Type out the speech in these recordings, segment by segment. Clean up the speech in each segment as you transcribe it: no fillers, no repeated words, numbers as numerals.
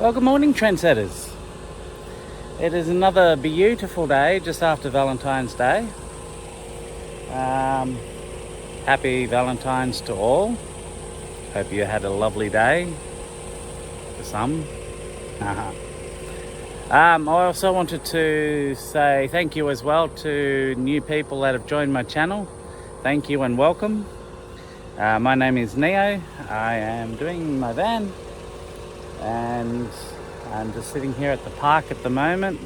Well, good morning, Trendsetters. It is another beautiful day just after Valentine's Day. Happy Valentine's to all. Hope you had a lovely day. For some. I also wanted to say thank you as well to new people that have joined my channel. Thank you and welcome. My name is Neo. I am doing my van and I'm just sitting here at the park at the moment,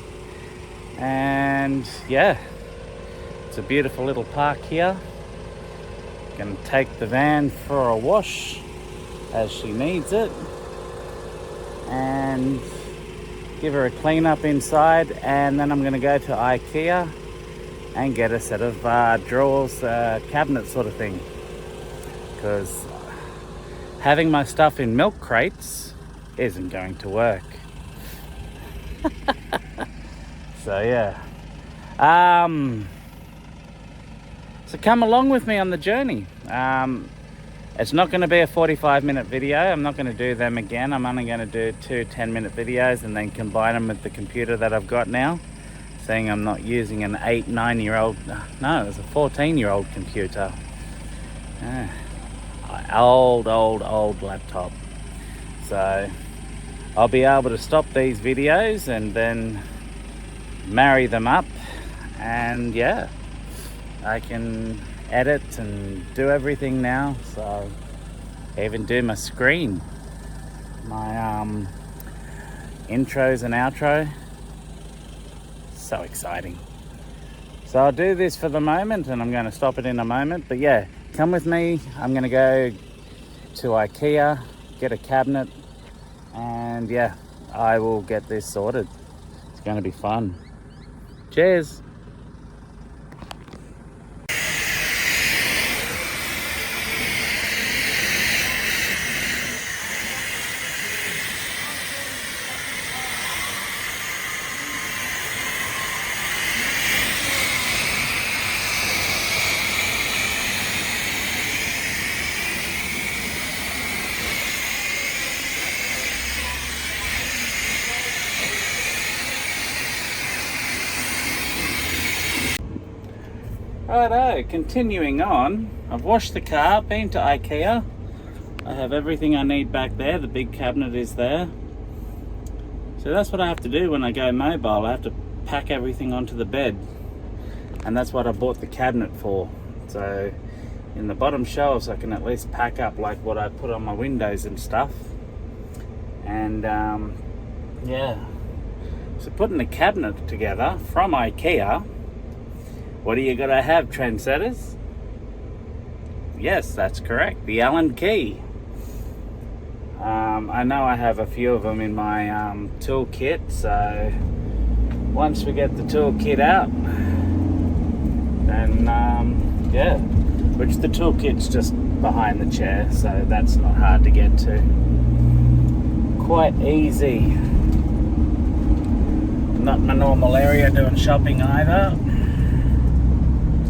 and yeah, it's a beautiful little park here. Gonna take the van for a wash as she needs it and give her a clean up inside, and then I'm gonna go to IKEA and get a set of drawers, cabinet sort of thing, because having my stuff in milk crates isn't going to work. So yeah, so come along with me on the journey. It's not going to be a 45-minute video. I'm not going to do them again. I'm only going to do 2 10-minute videos and then combine them with the computer that I've got now, seeing I'm not using an 9-year-old, no, it's a 14-year-old computer. Old laptop. So I'll be able to stop these videos and then marry them up, and yeah, I can edit and do everything now. So I even do my screen, my intros and outro. So exciting. So I'll do this for the moment and I'm going to stop it in a moment, but yeah, come with me. I'm going to go to IKEA, get a cabinet, and yeah, I will get this sorted. It's going to be fun. Cheers. Righto, continuing on. I've washed the car, been to IKEA. I have everything I need back there. The big cabinet is there. So that's what I have to do when I go mobile. I have to pack everything onto the bed. And that's what I bought the cabinet for. So in the bottom shelves I can at least pack up like what I put on my windows and stuff. And yeah. So putting the cabinet together from IKEA, what are you going to have, Trendsetters? Yes, that's correct. The Allen key. I know I have a few of them in my toolkit, so once we get the toolkit out, then yeah, which the toolkit's just behind the chair, so that's not hard to get to. Quite easy. Not my normal area doing shopping either.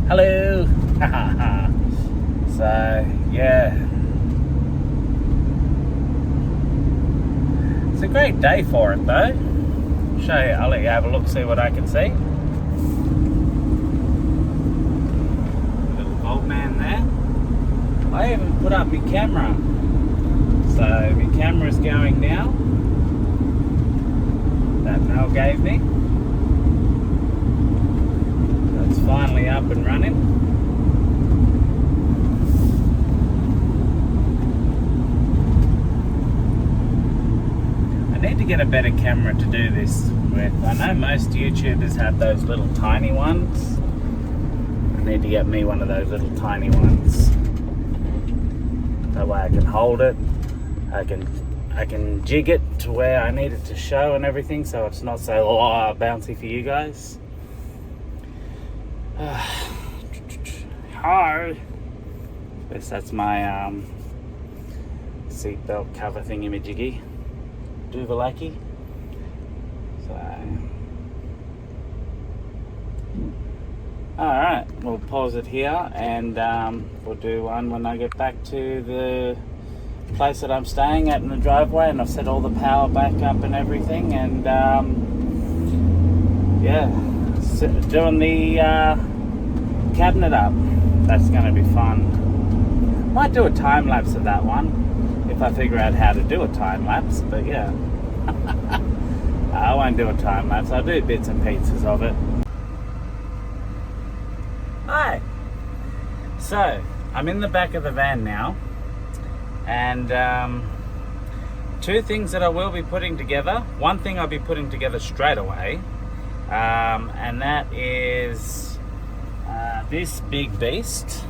Hello. So yeah, it's a great day for it though. I'll let you have a look, see what I can see. Little old man there. I even put up my camera, so my camera's going now, that Mel gave me. It's finally up and running. I need to get a better camera to do this with. I know most YouTubers have those little tiny ones. I need to get me one of those little tiny ones. That way I can hold it. I can jig it to where I need it to show and everything, so it's not so bouncy for you guys. Hi. Guess that's my seatbelt cover thingy-majiggy, Duvalaki. So, all right, we'll pause it here, and we'll do one when I get back to the place that I'm staying at in the driveway, and I've set all the power back up and everything, and yeah, doing the cabinet up. That's going to be fun. Might do a time lapse of that one if I figure out how to do a time lapse, but yeah. I won't do a time lapse, I'll do bits and pieces of it. Hi! So, I'm in the back of the van now, and two things that I will be putting together. One thing I'll be putting together straight away, and that is this big beast.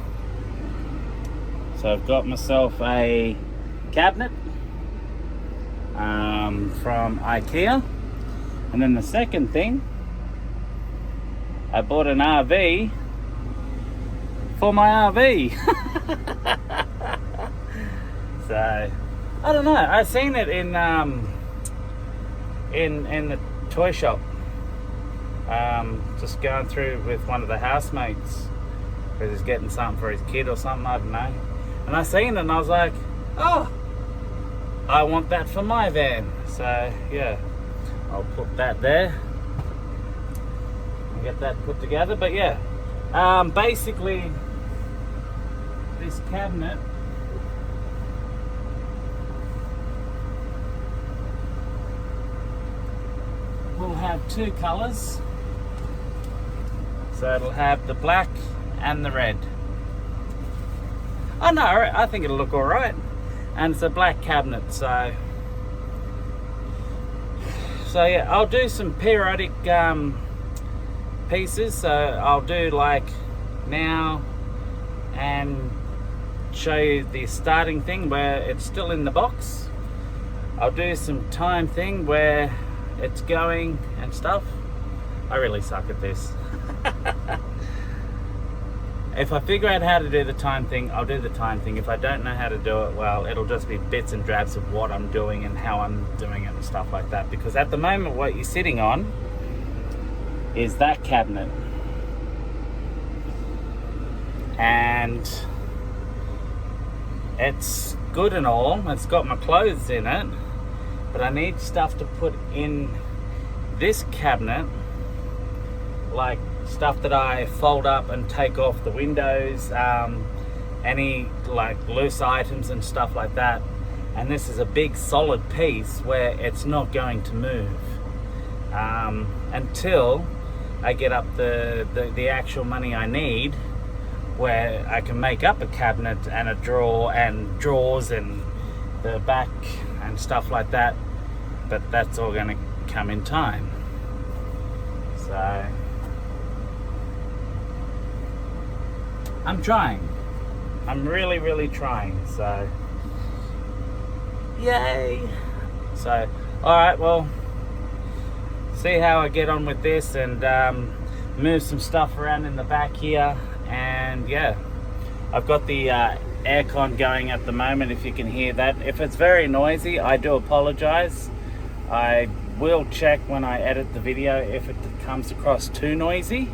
So I've got myself a cabinet from IKEA, and then the second thing, I bought an RV for my RV. So I don't know, I seen it in the toy shop, just going through with one of the housemates because he's getting something for his kid or something, I don't know, and I seen it and I was like, oh, I want that for my van. So yeah, I'll put that there and get that put together. But yeah, basically this cabinet will have two colors. So it'll have the black and the red. Oh no, I think it'll look alright. And it's a black cabinet, so yeah, I'll do some periodic pieces. So I'll do like now and show you the starting thing where it's still in the box. I'll do some time thing where it's going and stuff. I really suck at this. If I figure out how to do the time thing, I'll do the time thing. If I don't know how to do it, well, it'll just be bits and drabs of what I'm doing and how I'm doing it and stuff like that. Because at the moment, what you're sitting on is that cabinet. And it's good and all. It's got my clothes in it. But I need stuff to put in this cabinet, like stuff that I fold up and take off the windows, any like loose items and stuff like that. And this is a big solid piece where it's not going to move until I get up the actual money I need, where I can make up a cabinet and a drawer and drawers and the back and stuff like that. But that's all going to come in time. So I'm trying. I'm really trying. So yay. So alright, well, see how I get on with this, and move some stuff around in the back here. And yeah, I've got the aircon going at the moment, if you can hear that. If it's very noisy, I do apologize. I will check when I edit the video if it comes across too noisy.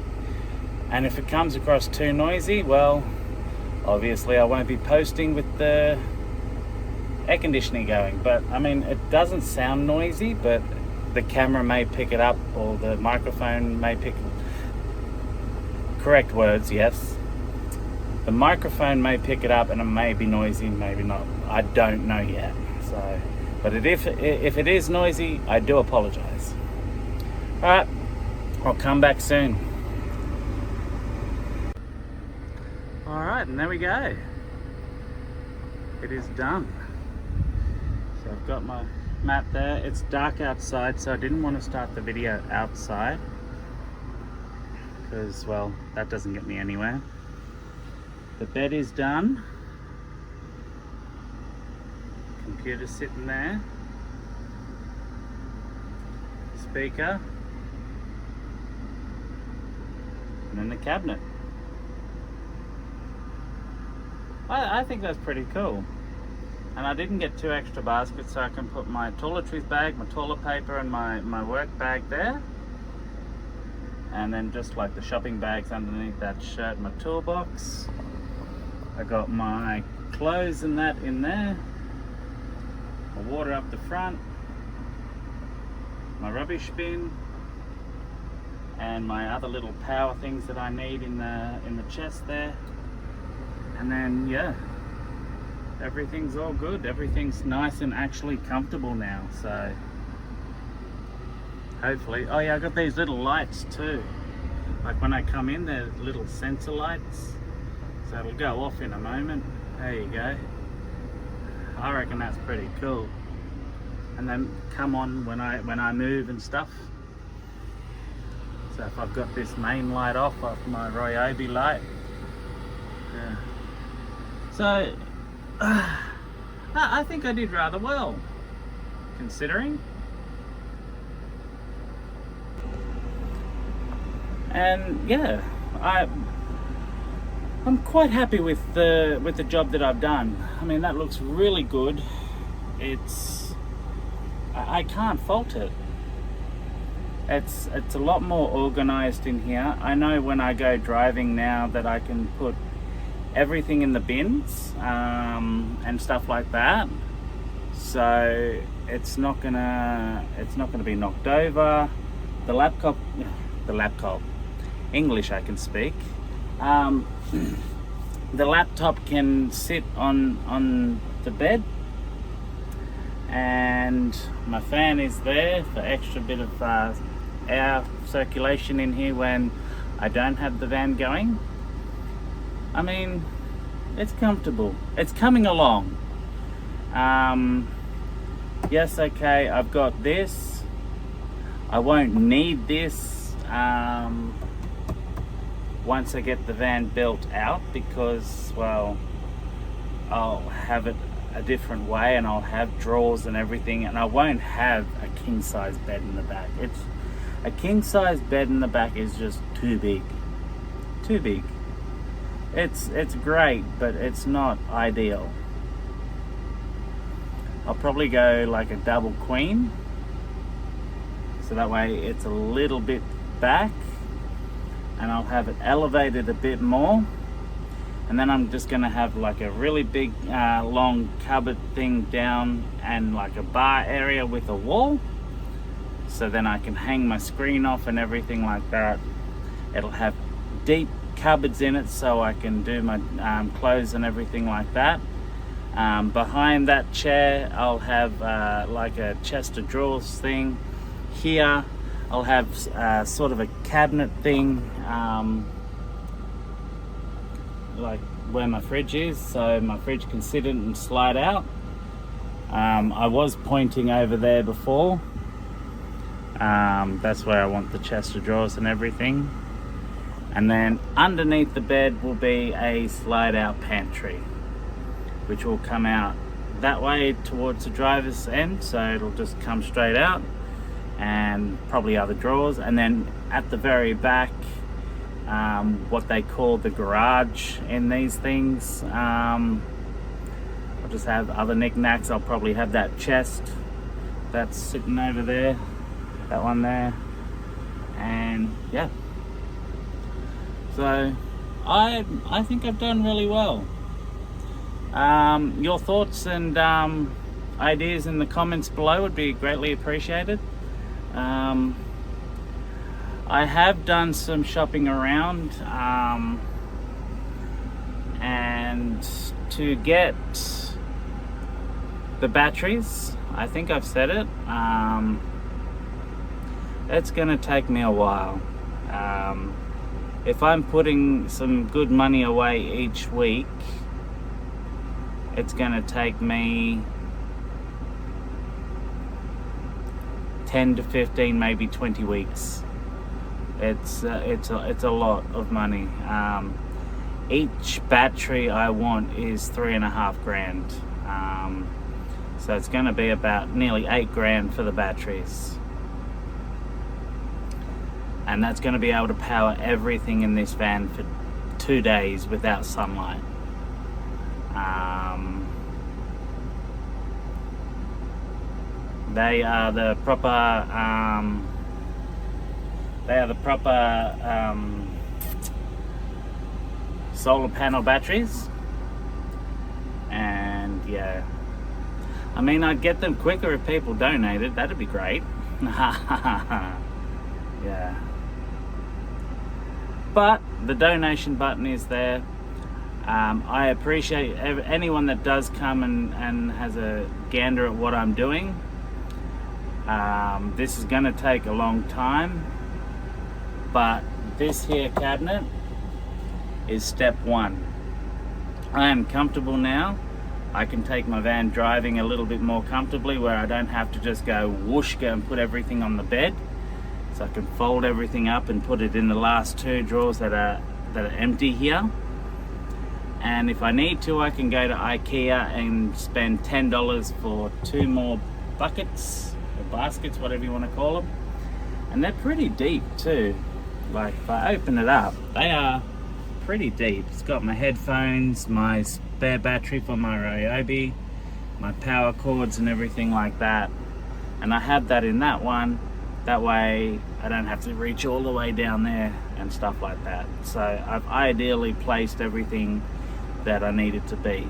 And if it comes across too noisy, well, obviously I won't be posting with the air conditioning going. But I mean, it doesn't sound noisy, but the camera may pick it up, or the microphone may pick it. Correct words, yes. The microphone may pick it up and it may be noisy, maybe not. I don't know yet. So, but if it is noisy, I do apologize. Alright, I'll come back soon. Alright, and there we go. It is done. So I've got my mat there. It's dark outside, so I didn't want to start the video outside because, well, that doesn't get me anywhere. The bed is done. Computer sitting there. Speaker. And then the cabinet. I think that's pretty cool. And I didn't get 2 extra baskets, so I can put my toiletries bag, my toilet paper, and my work bag there. And then just like the shopping bags underneath that shirt, my toolbox. I got my clothes and that in there. my water up the front, my rubbish bin, and my other little power things that I need in the chest there. And then yeah, everything's all good. Everything's nice and actually comfortable now. So hopefully, oh yeah, I got these little lights too. Like when I come in, they're little sensor lights. So it'll go off in a moment. There you go. I reckon that's pretty cool. And then come on when I move and stuff. So if I've got this main light off my Ryobi light. Yeah. So I think I did rather well, considering. And yeah, I'm quite happy with the job that I've done. I mean, that looks really good. I can't fault it. It's a lot more organized in here. I know when I go driving now that I can put everything in the bins and stuff like that. So it's not gonna be knocked over. The laptop, English I can speak. The laptop can sit on the bed, and my fan is there for extra bit of air circulation in here when I don't have the van going. I mean, it's comfortable. It's coming along. Yes, okay, I've got this. I won't need this once I get the van built out, because, well, I'll have it a different way and I'll have drawers and everything, and I won't have a king size bed in the back. A king size bed in the back is just too big. It's great, but it's not ideal. I'll probably go like a double queen, so that way it's a little bit back, and I'll have it elevated a bit more. And then I'm just gonna have like a really big long cupboard thing down, and like a bar area with a wall, so then I can hang my screen off and everything like that. It'll have deep cupboards in it, so I can do my clothes and everything like that. Behind that chair I'll have like a chest of drawers thing. Here I'll have sort of a cabinet thing, like where my fridge is, so my fridge can sit in and slide out. I was pointing over there before. That's where I want the chest of drawers and everything. And then underneath the bed will be a slide out pantry, which will come out that way towards the driver's end, so it'll just come straight out, and probably other drawers. And then at the very back, what they call the garage in these things, I'll just have other knickknacks. I'll probably have that chest that's sitting over there, that one there, and yeah. So I think I've done really well. Your thoughts and ideas in the comments below would be greatly appreciated. I have done some shopping around, and to get the batteries, I think I've said it, it's gonna take me a while. If I'm putting some good money away each week, it's gonna take me 10 to 15, maybe 20 weeks. It's a lot of money. Each battery I want is $3.5 grand. So it's gonna be about nearly $8 grand for the batteries. And that's gonna be able to power everything in this van for 2 days without sunlight. They are the proper solar panel batteries, and yeah, I mean, I'd get them quicker if people donated. That'd be great. Yeah. But the donation button is there. I appreciate anyone that does come and has a gander at what I'm doing. This is going to take a long time, but this here cabinet is step one. I am comfortable now. I can take my van driving a little bit more comfortably, where I don't have to just go whoosh, go and put everything on the bed. So I can fold everything up and put it in the last two drawers that are empty here. And if I need to, I can go to IKEA and spend $10 for 2 more buckets or baskets, whatever you want to call them. And they're pretty deep too. Like, if I open it up, they are pretty deep. It's got my headphones, my spare battery for my Ryobi, my power cords and everything like that. And I have that in that one. That way I don't have to reach all the way down there and stuff like that. So I've ideally placed everything that I needed to be.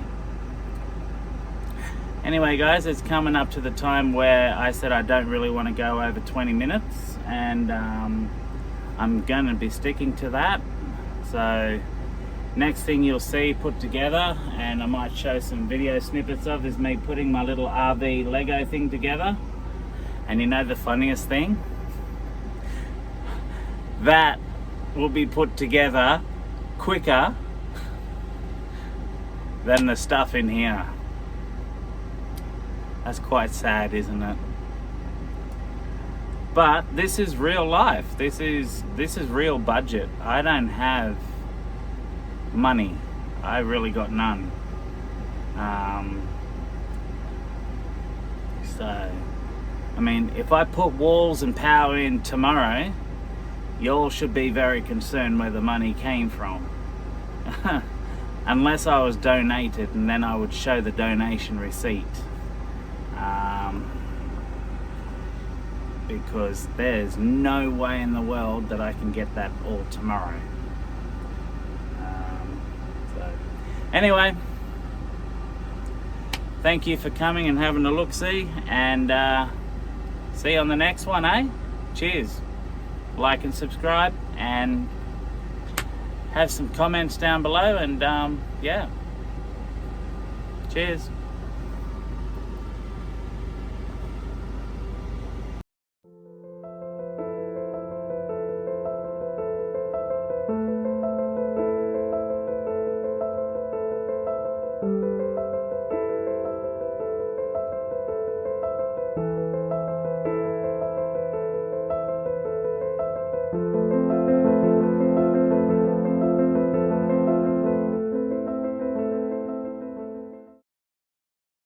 Anyway guys, it's coming up to the time where I said I don't really want to go over 20 minutes, and I'm going to be sticking to that. So next thing you'll see put together, and I might show some video snippets of, is me putting my little RV Lego thing together. And you know the funniest thing? That will be put together quicker than the stuff in here. That's quite sad, isn't it? But this is real life. This is real budget. I don't have money. I really got none. So, I mean, if I put walls and power in tomorrow, y'all should be very concerned where the money came from. Unless I was donated, and then I would show the donation receipt. Because there's no way in the world that I can get that all tomorrow. So anyway, thank you for coming and having a look-see, and see you on the next one, eh? Cheers. Like and subscribe, and have some comments down below, and yeah. Cheers. you.